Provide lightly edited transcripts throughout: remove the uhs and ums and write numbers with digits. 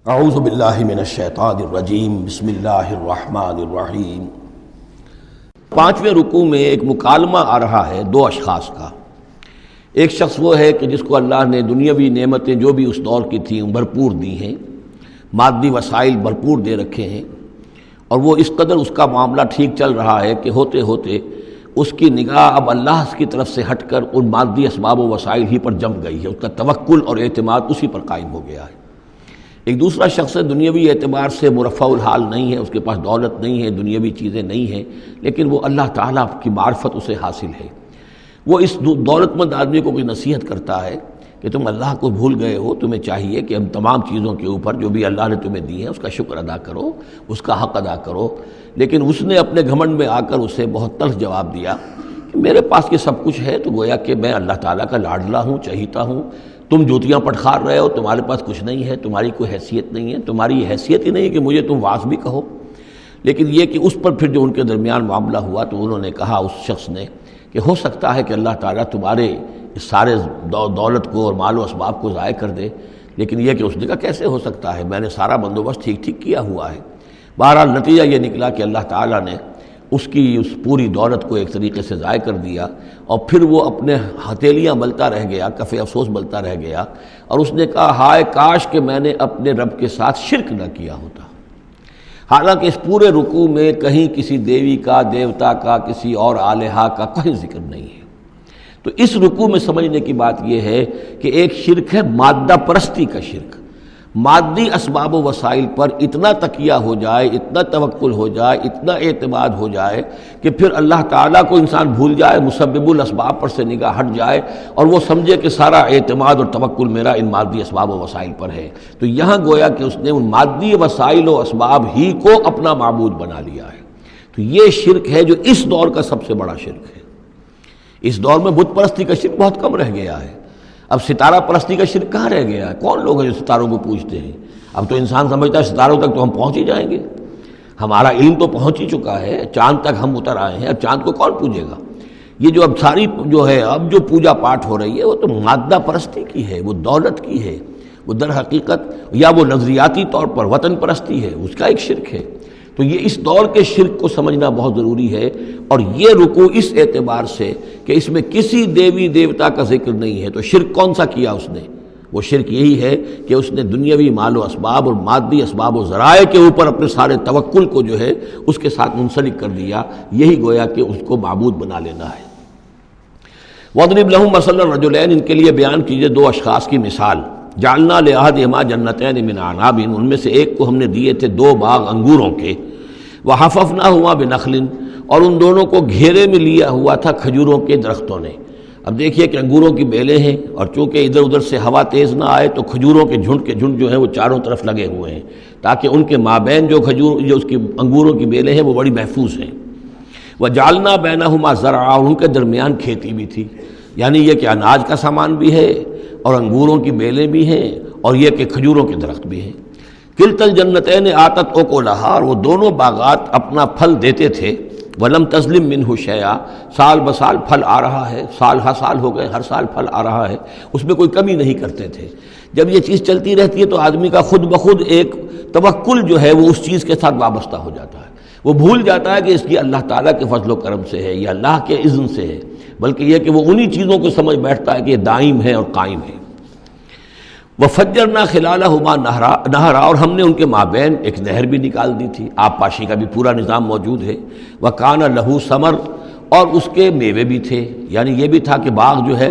اعوذ باللہ من الشیطان الرجیم بسم اللہ الرحمن الرحیم۔ پانچویں رکوع میں ایک مکالمہ آ رہا ہے دو اشخاص کا۔ ایک شخص وہ ہے کہ جس کو اللہ نے دنیاوی نعمتیں جو بھی اس دور کی تھیں بھرپور دی ہیں، مادی وسائل بھرپور دے رکھے ہیں، اور وہ اس قدر اس کا معاملہ ٹھیک چل رہا ہے کہ ہوتے ہوتے اس کی نگاہ اب اللہ کی طرف سے ہٹ کر ان مادی اسباب و وسائل ہی پر جم گئی ہے، اس کا توکل اور اعتماد اسی پر قائم ہو گیا ہے۔ ایک دوسرا شخص دنیاوی اعتبار سے مرفع الحال نہیں ہے، اس کے پاس دولت نہیں ہے، دنیاوی چیزیں نہیں ہیں، لیکن وہ اللہ تعالیٰ کی معرفت اسے حاصل ہے۔ وہ اس دولت مند آدمی کو کوئی نصیحت کرتا ہے کہ تم اللہ کو بھول گئے ہو، تمہیں چاہیے کہ ہم تمام چیزوں کے اوپر جو بھی اللہ نے تمہیں دی ہیں اس کا شکر ادا کرو، اس کا حق ادا کرو۔ لیکن اس نے اپنے گھمنڈ میں آ کر اسے بہت تلخ جواب دیا کہ میرے پاس یہ سب کچھ ہے، تو گویا کہ میں اللہ تعالیٰ کا لاڈلا ہوں، چہیتا ہوں، تم جوتیاں پٹخار رہے ہو، تمہارے پاس کچھ نہیں ہے، تمہاری کوئی حیثیت نہیں ہے، تمہاری حیثیت ہی نہیں ہے کہ مجھے تم واعظ بھی کہو۔ لیکن یہ کہ اس پر پھر جو ان کے درمیان معاملہ ہوا تو انہوں نے کہا، اس شخص نے، کہ ہو سکتا ہے کہ اللہ تعالیٰ تمہارے اس سارے دولت کو اور مال و اسباب کو ضائع کر دے، لیکن یہ کہ اس نے کہا کیسے ہو سکتا ہے، میں نے سارا بندوبست ٹھیک کیا ہوا ہے۔ بہرحال نتیجہ یہ نکلا کہ اللہ تعالیٰ نے اس کی اس پوری دولت کو ایک طریقے سے ضائع کر دیا، اور پھر وہ اپنے ہتھیلیاں ملتا رہ گیا، کف افسوس ملتا رہ گیا، اور اس نے کہا ہائے کاش کہ میں نے اپنے رب کے ساتھ شرک نہ کیا ہوتا۔ حالانکہ اس پورے رکوع میں کہیں کسی دیوی کا، دیوتا کا، کسی اور الہہ کا کوئی ذکر نہیں ہے۔ تو اس رکوع میں سمجھنے کی بات یہ ہے کہ ایک شرک ہے مادہ پرستی کا شرک، مادی اسباب و وسائل پر اتنا تکیہ ہو جائے، اتنا توکل ہو جائے، اتنا اعتماد ہو جائے کہ پھر اللہ تعالیٰ کو انسان بھول جائے، مسبب الاسباب پر سے نگاہ ہٹ جائے، اور وہ سمجھے کہ سارا اعتماد اور توکل میرا ان مادی اسباب و وسائل پر ہے۔ تو یہاں گویا کہ اس نے ان مادی وسائل و اسباب ہی کو اپنا معبود بنا لیا ہے۔ تو یہ شرک ہے جو اس دور کا سب سے بڑا شرک ہے۔ اس دور میں بت پرستی کا شرک بہت کم رہ گیا ہے، اب ستارہ پرستی کا شرک کہاں رہ گیا ہے؟ کون لوگ ہیں جو ستاروں کو پوجتے ہیں؟ اب تو انسان سمجھتا ہے ستاروں تک تو ہم پہنچ ہی جائیں گے، ہمارا علم تو پہنچ ہی چکا ہے، چاند تک ہم اتر آئے ہیں، اب چاند کو کون پوجے گا؟ یہ جو اب ساری جو ہے اب جو پوجا پاٹ ہو رہی ہے وہ تو مادہ پرستی کی ہے، وہ دولت کی ہے، وہ در حقیقت یا وہ نظریاتی طور پر وطن پرستی ہے، اس کا ایک شرک ہے۔ تو یہ اس دور کے شرک کو سمجھنا بہت ضروری ہے، اور یہ رکوع اس اعتبار سے کہ اس میں کسی دیوی دیوتا کا ذکر نہیں ہے۔ تو شرک کون سا کیا اس نے؟ وہ شرک یہی ہے کہ اس نے دنیاوی مال و اسباب اور مادی اسباب و ذرائع کے اوپر اپنے سارے توکل کو جو ہے اس کے ساتھ منسلک کر دیا، یہی گویا کہ اس کو معبود بنا لینا ہے۔ وَاضْرِبْ لَهُم مَثَلَ الرَّجُلَيْنِ، ان کے لیے بیان کیجئے دو اشخاص کی مثال۔ جعلنا لأحدهما جنتین من اعناب، ان میں سے ایک کو ہم نے دیے تھے دو باغ انگوروں کے، وحففناہما بنخل، اور ان دونوں کو گھیرے میں لیا ہوا تھا کھجوروں کے درختوں نے۔ اب دیکھیے کہ انگوروں کی بیلیں ہیں، اور چونکہ ادھر ادھر سے ہوا تیز نہ آئے تو کھجوروں کے جھنڈ جو ہیں وہ چاروں طرف لگے ہوئے ہیں، تاکہ ان کے مابین جو اس کی انگوروں کی بیلیں ہیں وہ بڑی محفوظ ہیں۔ وجعلنا بینہما زرعا، اور ان کے درمیان کھیتی بھی تھی، یعنی یہ کہ اناج کا سامان بھی ہے اور انگوروں کی بیلیں بھی ہیں، اور یہ کہ کھجوروں کے درخت بھی ہیں۔ کلتا الجنتین آتت اکلہا، اور وہ دونوں باغات اپنا پھل دیتے تھے، ولم تظلم منہ شیئا، سال بسال پھل آ رہا ہے، سال ہر سال ہو گئے، ہر سال پھل آ رہا ہے، اس میں کوئی کمی نہیں کرتے تھے۔ جب یہ چیز چلتی رہتی ہے تو آدمی کا خود بخود ایک توکل جو ہے وہ اس چیز کے ساتھ وابستہ ہو جاتا ہے، وہ بھول جاتا ہے کہ اس کی اللہ تعالیٰ کے فضل و کرم سے ہے یا اللہ کے اذن سے ہے، بلکہ یہ کہ وہ انہی چیزوں کو سمجھ بیٹھتا ہے کہ یہ دائم ہے اور قائم ہے۔ وَفَجَّرْنَا خِلَالَهُمَا نَهْرًا، اور ہم نے ان کے مابین ایک نہر بھی نکال دی تھی، آب پاشی کا بھی پورا نظام موجود ہے۔ وَكَانَ لَهُ ثَمَرٌ، اور اس کے میوے بھی تھے، یعنی یہ بھی تھا کہ باغ جو ہے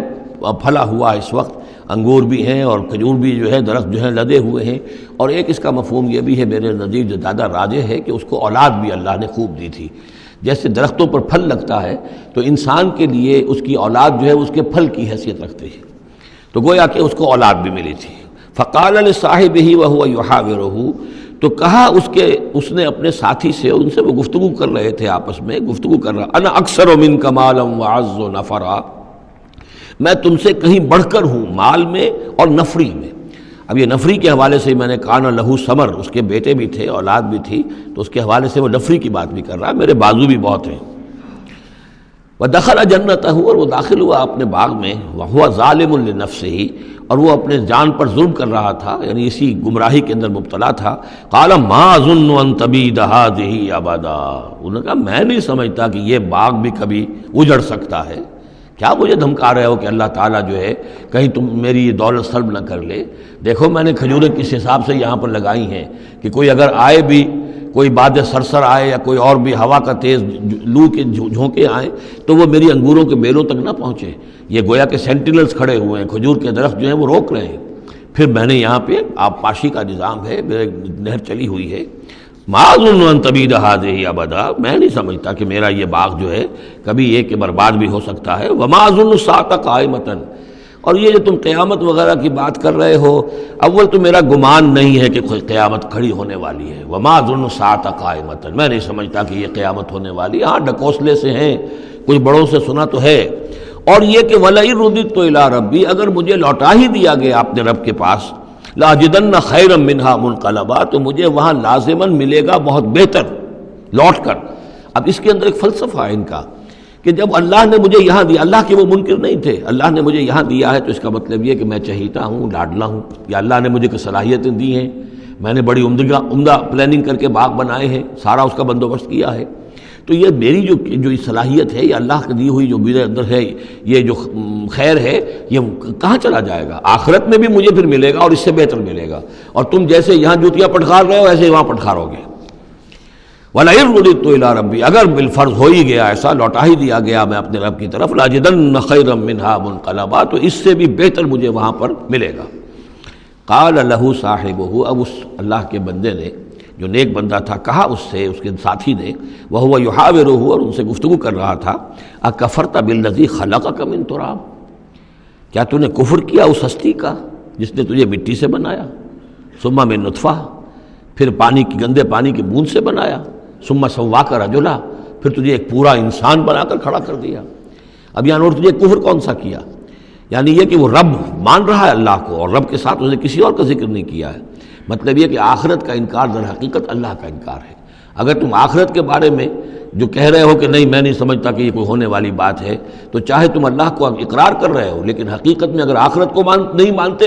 پھلا ہوا اس وقت، انگور بھی ہیں اور کھجور بھی جو ہے درخت جو ہیں لدے ہوئے ہیں۔ اور ایک اس کا مفہوم یہ بھی ہے میرے نزدیک جو زیادہ راجح ہے کہ اس کو اولاد بھی اللہ نے خوب دی تھی۔ جیسے درختوں پر پھل لگتا ہے تو انسان کے لیے اس کی اولاد جو ہے اس کے پھل کی حیثیت رکھتی ہے، تو گویا کہ اس کو اولاد بھی ملی تھی۔ فقال لصاحبہ وہو یحاورہ، تو کہا اس نے اپنے ساتھی سے، ان سے وہ گفتگو کر رہے تھے، آپس میں گفتگو کر رہا، انا اکثر منک مالا واعز نفرا، میں تم سے کہیں بڑھ کر ہوں مال میں اور نفری میں۔ اب یہ نفری کے حوالے سے میں نے کہا نہ لہو ثمر، اس کے بیٹے بھی تھے، اولاد بھی تھی، تو اس کے حوالے سے وہ نفری کی بات بھی کر رہا ہے، میرے بازو بھی بہت ہیں۔ وَدَخَلَ جَنَّتَهُ، اور وہ داخل ہوا اپنے باغ میں، وَهُوَ ظَالِمٌ لِنَفْسِهِ، اور وہ اپنے جان پر ظلم کر رہا تھا، یعنی اسی گمراہی کے اندر مبتلا تھا. قال ما اظن ان تبید هذه ابدا، انہوں نے کہا میں نہیں سمجھتا کہ یہ باغ بھی کبھی اجڑ سکتا ہے. کیا مجھے دھمکا رہے ہو کہ اللہ تعالیٰ جو ہے کہیں تم میری یہ دولت سلب نہ کر لے؟ دیکھو میں نے کھجوریں کس حساب سے یہاں پر لگائی ہیں کہ کوئی اگر آئے بھی، کوئی باد سرسر آئے یا کوئی اور بھی ہوا کا تیز لو کے جھونکے آئیں تو وہ میری انگوروں کے بیلوں تک نہ پہنچے. یہ گویا کہ سینٹینلز کھڑے ہوئے ہیں، کھجور کے درخت جو ہیں وہ روک رہے ہیں. پھر میں نے یہاں پہ آب پاشی کا نظام ہے، نہر چلی ہوئی ہے. ما اظن ان تبید هذه ابدا، میں نہیں سمجھتا کہ میرا یہ باغ جو ہے کبھی یہ کہ برباد بھی ہو سکتا ہے. وما اظن الساعة قائمة، اور یہ جو تم قیامت وغیرہ کی بات کر رہے ہو، اول تو میرا گمان نہیں ہے کہ کوئی قیامت کھڑی ہونے والی ہے. وما اظن الساعة قائمة، میں نہیں سمجھتا کہ یہ قیامت ہونے والی. ہاں ڈکوسلے سے ہیں، کچھ بڑوں سے سنا تو ہے. اور یہ کہ وَلَئِن رُدِدتُّ إِلَىٰ رَبِّي، اگر مجھے لوٹا ہی دیا گیا اپنے رب کے پاس، لَأَجِدَنَّ خَيْرًا مِّنْهَا مُنْقَلَبًا، تو مجھے وہاں لازماً ملے گا بہت بہتر لوٹ کر. اب اس کے اندر ایک فلسفہ ہے ان کا کہ جب اللہ نے مجھے یہاں دیا، اللہ کے وہ منکر نہیں تھے، اللہ نے مجھے یہاں دیا ہے تو اس کا مطلب یہ کہ میں چہیتا ہوں، لاڈلا ہوں، یا اللہ نے مجھے کچھ صلاحیتیں دی ہیں، میں نے بڑی عمدہ پلاننگ کر کے باغ بنائے ہیں، سارا اس کا بندوبست کیا ہے. تو یہ میری جو صلاحیت ہے، یہ اللہ کی دی ہوئی جو میرے اندر ہے، یہ جو خیر ہے، یہ کہاں چلا جائے گا؟ آخرت میں بھی مجھے پھر ملے گا اور اس سے بہتر ملے گا. اور تم جیسے یہاں جوتیاں پٹخار رہے ہو ایسے ہی وہاں پٹخارو گے. وَلَئِن رُدِدتُّ إِلَىٰ رَبِّي، اگر بالفرض ہو ہی گیا ایسا، لوٹا ہی دیا گیا میں اپنے رب کی طرف، لَأَجِدَنَّ خَيْرًا مِّنْهَا مُنْقَلَبًا، تو اس سے بھی بہتر مجھے وہاں پر ملے گا. قَالَ لَهُ صَاحِبُهُ، اب اس اللہ کے بندے نے جو نیک بندہ تھا کہا اس سے، اس کے ساتھی نے، وَهُوَ يُحَاوِرُهُ، اور ان سے گفتگو کر رہا تھا، أَكَفَرْتَ بِالَّذِي خَلَقَكَ مِن تُرَابٍ، کیا تو نے کفر کیا اس ہستی کا جس نے تجھے مٹی سے بنایا، ثم من نطفہ، پھر پانی کی گندے پانی کی بوند سے بنایا، ثم سواک رجلا، پھر تجھے ایک پورا انسان بنا کر کھڑا کر دیا. اب یہاں اور تجھے کفر کون سا کیا؟ یعنی یہ کہ وہ رب مان رہا ہے اللہ کو، اور رب کے ساتھ اس نے کسی اور کا ذکر نہیں کیا ہے. مطلب یہ کہ آخرت کا انکار در حقیقت اللہ کا انکار ہے. اگر تم آخرت کے بارے میں جو کہہ رہے ہو کہ نہیں میں نہیں سمجھتا کہ یہ کوئی ہونے والی بات ہے، تو چاہے تم اللہ کو اقرار کر رہے ہو، لیکن حقیقت میں اگر آخرت کو نہیں مانتے